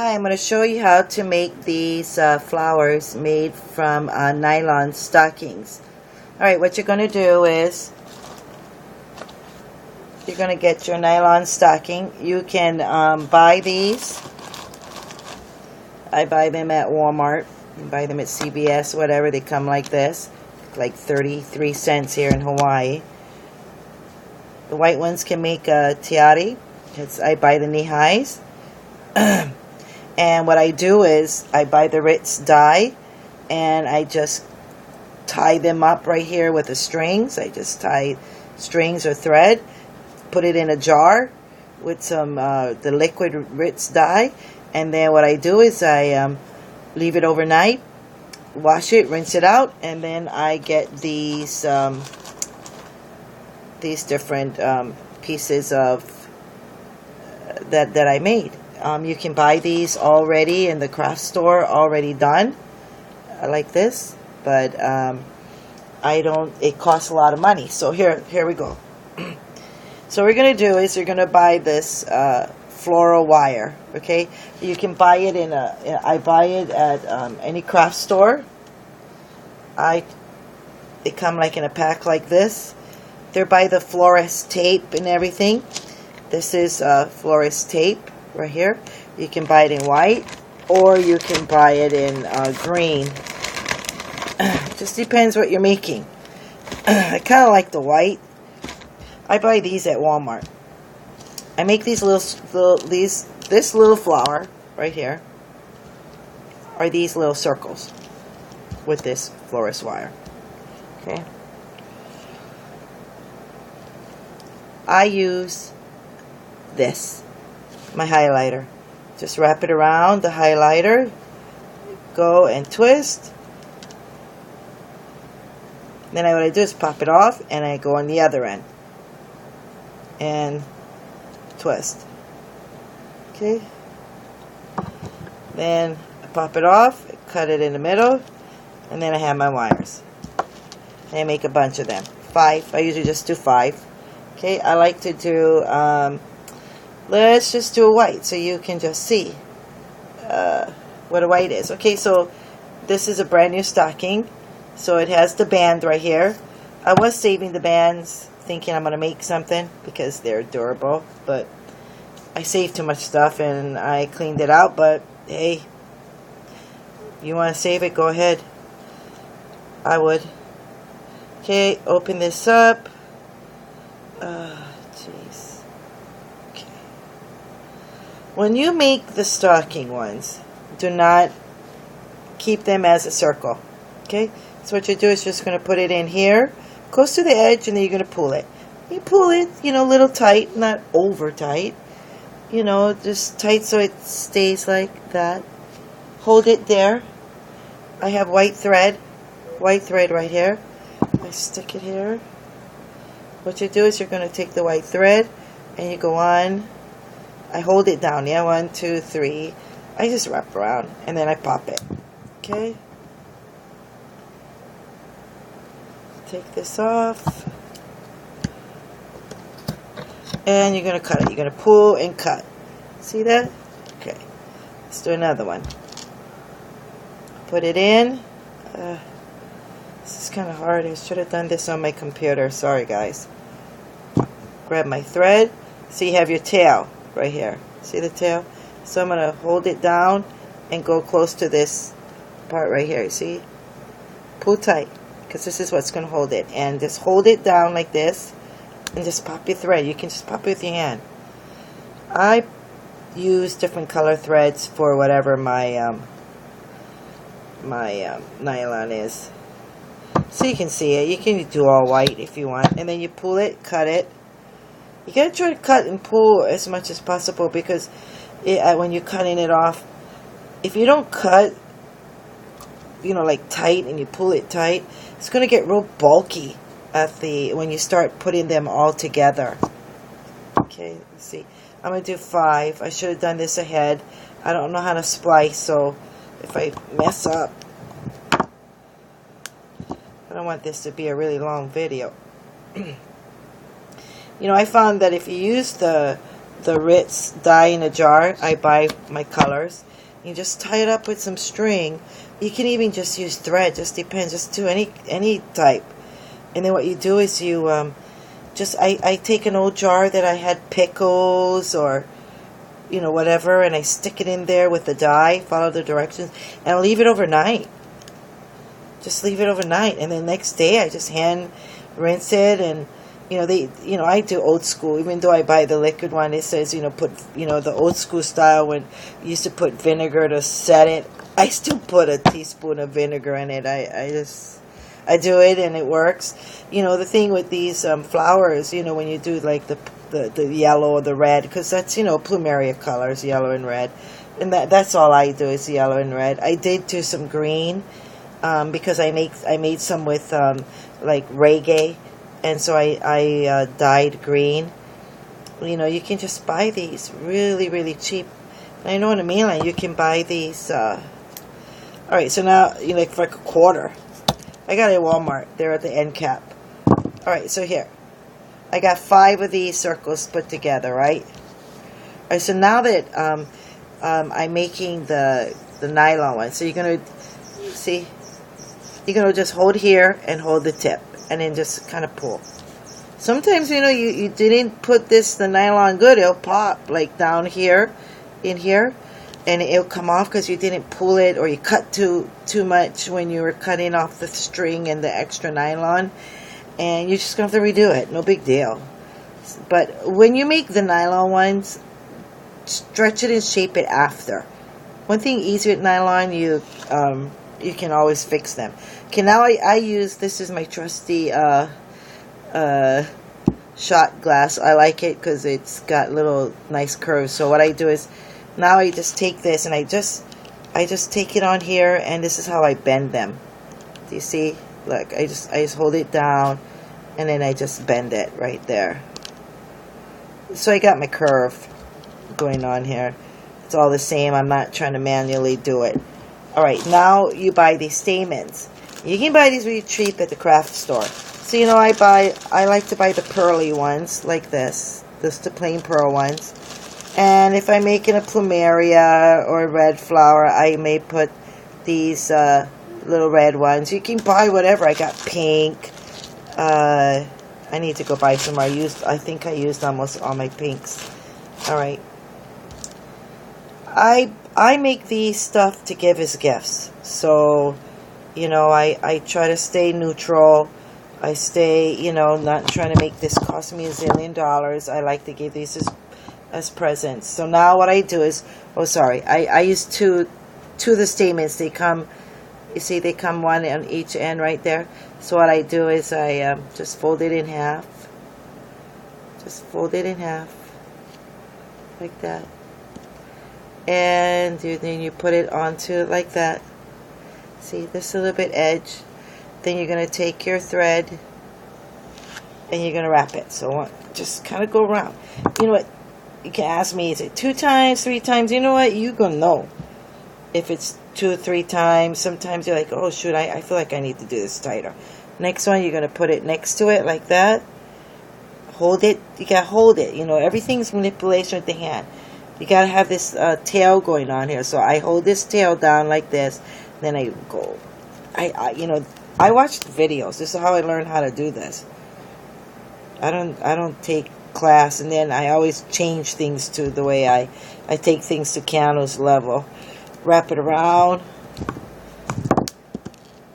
Hi, I'm going to show you how to make these flowers made from nylon stockings. Alright, what you're going to do is you're going to get your nylon stocking. You can buy these. I buy them at Walmart. You can buy them at CVS, whatever. They come like this, like 33 cents here in Hawaii. The white ones can make a tiara. I buy the knee-highs. And what I do is I buy the Ritz dye and I just tie them up right here with the strings. I just tie strings or thread, put it in a jar with some the liquid Ritz dye, and then what I do is I leave it overnight, wash it, rinse it out, and then I get these different pieces of that I made. You can buy these already in the craft store, already done, like this, but I don't. It costs a lot of money. So here we go. So what we're gonna do is you're gonna buy this floral wire. Okay, you can buy it I buy it at any craft store. They come like in a pack like this. They're by the florist tape and everything. This is florist tape. Right here. You can buy it in white or you can buy it in green. Just depends what you're making. I kind of like the white. I buy these at Walmart. I make these this little flower right here are these little circles with this florist wire. Okay. I use this, my highlighter. Just wrap it around the highlighter, go and twist. Then what I do is pop it off and I go on the other end and twist. Okay. Then I pop it off, cut it in the middle, and then I have my wires. And I make a bunch of them. 5. I usually just do 5. Okay. I like to do let's just do a white so you can just see what a white is. Okay, so this is a brand new stocking. So it has the band right here. I was saving the bands thinking I'm going to make something because they're durable. But I saved too much stuff and I cleaned it out. But hey, you want to save it, go ahead. I would. Okay, open this up. Jeez. When you make the stocking ones, do not keep them as a circle. Okay? So what you do is just going to put it in here, close to the edge, and then you're going to pull it. You pull it, a little tight, not over tight. Just tight so it stays like that. Hold it there. I have white thread right here. I stick it here. What you do is you're going to take the white thread and you go on. I hold it down, yeah, 1, 2, 3. I just wrap around and then I pop it. Okay. Take this off. And you're going to cut it. You're going to pull and cut. See that? Okay. Let's do another one. Put it in. This is kind of hard. I should have done this on my computer. Sorry, guys. Grab my thread. So you have your tail right here. See the tail? So I'm going to hold it down and go close to this part right here. See? Pull tight, because this is what's going to hold it. And just hold it down like this and just pop your thread. You can just pop it with your hand. I use different color threads for whatever my nylon is. So you can see it. You can do all white if you want. And then you pull it, cut it. You gotta try to cut and pull as much as possible because when you're cutting it off, if you don't cut, like tight and you pull it tight, it's gonna get real bulky when you start putting them all together. Okay, let's see. I'm gonna do 5. I should have done this ahead. I don't know how to splice, so if I mess up, I don't want this to be a really long video. I found that if you use the the Ritz dye in a jar. I buy my colors. You just tie it up with some string. You can even just use thread. Just depends. Just do any type. And then what you do is you I take an old jar that I had pickles or whatever, and I stick it in there with the dye, follow the directions, and I'll leave it overnight. Just leave it overnight, and then next day I just hand rinse it, and I do old school. Even though I buy the liquid one, it says put the old school style when you used to put vinegar to set it. I still put a teaspoon of vinegar in it. I do it and it works. The thing with these flowers, when you do like the yellow or the red, because that's plumeria colors, yellow and red, and that's all I do is yellow and red. I did do some green because I made some with like reggae, and so I dyed green. You can just buy these really, really cheap. And I know in the mainland you can buy these. All right, so now like for like a quarter. I got it at Walmart. They're at the end cap. All right, so here. I got 5 of these circles put together, right? All right, so now that I'm making the nylon one, so you're going to, see, you're going to just hold here and hold the tip, and then just kind of pull. Sometimes, you didn't put the nylon good, it'll pop, like down here, in here, and it'll come off because you didn't pull it, or you cut too much when you were cutting off the string and the extra nylon. And you're just going to have to redo it. No big deal. But when you make the nylon ones, stretch it and shape it after. One thing easy with nylon, you can always fix them. Okay, now I use, this is my trusty shot glass. I like it because it's got little nice curves. So what I do is, now I just take this and I just take it on here, and this is how I bend them. Do you see? Look, I just hold it down, and then I just bend it right there. So I got my curve going on here. It's all the same. I'm not trying to manually do it. All right, now you buy these stamens. You can buy these really cheap at the craft store. So I like to buy the pearly ones like this. Just the plain pearl ones. And if I'm making a plumeria or a red flower, I may put these little red ones. You can buy whatever. I got pink. I need to go buy some. I think I used almost all my pinks. All right. I make these stuff to give as gifts. So, I try to stay neutral. I stay, not trying to make this cost me $1 zillion. I like to give these as presents. So now what I do is, I use two of the stamens. They come, you see, they come one on each end right there. So what I do is I just fold it in half. Just fold it in half. Like that. And then you put it onto it like that. See, this little bit edge. Then you're going to take your thread and you're going to wrap it. So just kind of go around. You know what? You can ask me, is it 2 times, 3 times? You know what? You're going to know if it's 2 or 3 times. Sometimes you're like, oh, shoot, I feel like I need to do this tighter. Next one, you're going to put it next to it like that. Hold it. You got to hold it. Everything's manipulation with the hand. You got to have this tail going on here. So I hold this tail down like this. Then I go. I watched videos. This is how I learned how to do this. I don't take class, and then I always change things to the way I take things to Keanu's level. Wrap it around.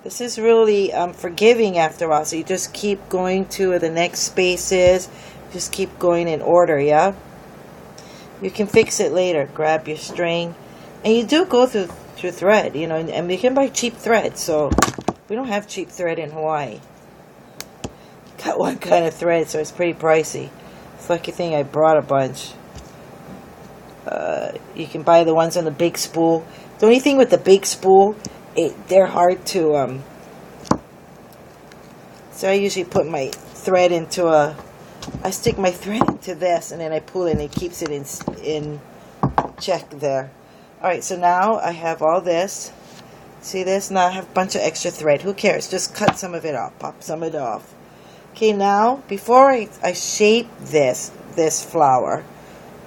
This is really forgiving after a while, so you just keep going to where the next space is. Just keep going in order, yeah? You can fix it later. Grab your string. And you do go through thread, and you can buy cheap thread, so we don't have cheap thread in Hawaii. Got one kind of thread, so it's pretty pricey. It's a lucky thing I brought a bunch. You can buy the ones on the big spool. The only thing with the big spool, they're hard to, so I usually put my thread into I stick my thread into this, and then I pull it, and it keeps it in check there. Alright, so now I have all this. See this? Now I have a bunch of extra thread. Who cares? Just cut some of it off. Pop some of it off. Okay, now, before I shape this flower,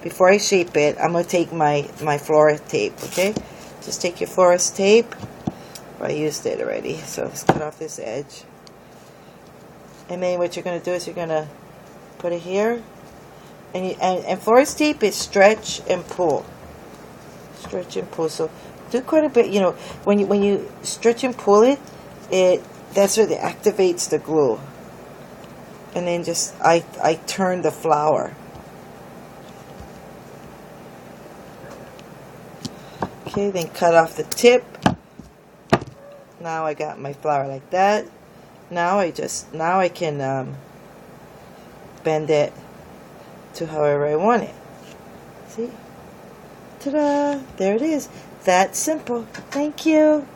before I shape it, I'm going to take my florist tape, okay? Just take your florist tape. I used it already, so let's cut off this edge. And then what you're going to do is you're going to put it here. And florist tape is stretch and pull. Stretch and pull. So do quite a bit. You know, when you stretch and pull it, that's what it activates the glue. And then just I turn the flower. Okay, then cut off the tip. Now I got my flower like that. Now I can bend it to however I want it. See? Ta-da! There it is. That simple. Thank you.